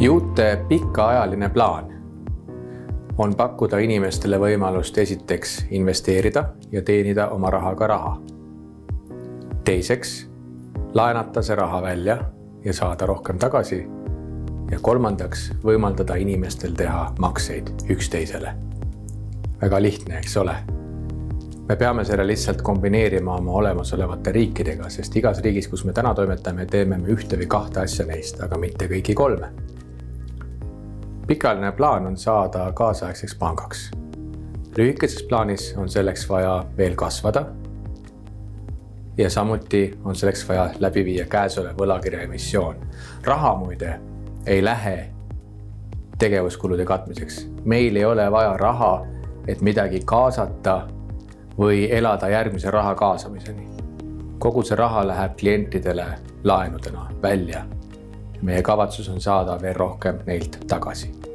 Juute pikaajaline plaan on pakkuda inimestele võimalust esiteks investeerida ja teenida oma rahaga raha. Teiseks, laenata see raha välja ja saada rohkem tagasi. Ja kolmandaks, võimaldada inimestel teha makseid üksteisele. Väga lihtne, eks ole. Me peame selle lihtsalt kombineerima oma olemasolevate riikidega, sest igas riigis, kus me täna toimetame, teeme me ühte või kahte asja neist, aga mitte kõigi kolme. Pikaajaline plaan on saada kaasaegseks pangaks. Lühikeses plaanis on selleks vaja veel kasvada ja samuti on selleks vaja läbi viia käesolev võlakirja emissioon. Raha muide ei lähe tegevuskulude katmiseks. Meil ei ole vaja raha, et midagi kaasata või elada järgmise raha kaasamiseni. Kogu see raha läheb klientidele laenudena välja. Meie kavatsus on saada veel rohkem neilt tagasi.